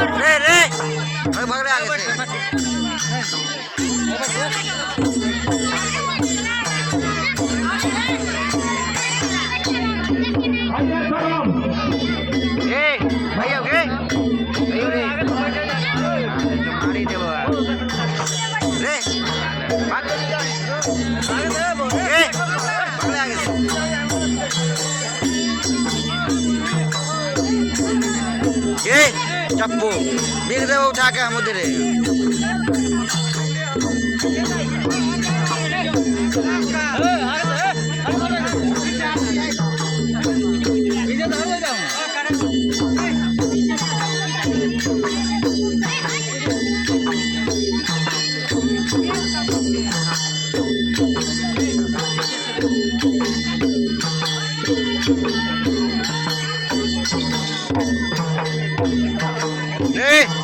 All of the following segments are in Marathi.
रे रे अरे भाग रहे आगे से भैया ओके भैया रे मारी दे बाबा रे भाग ए भाग रहे आगे से ये चप्पू बिक दे उठा के हम उधर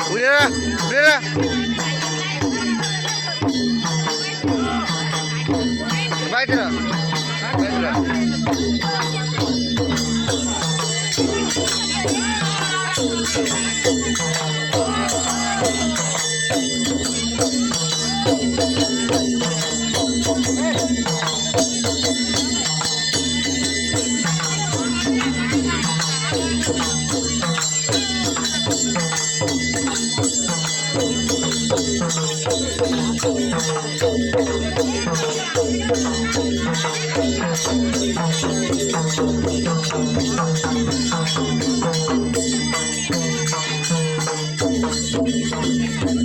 udah baik dah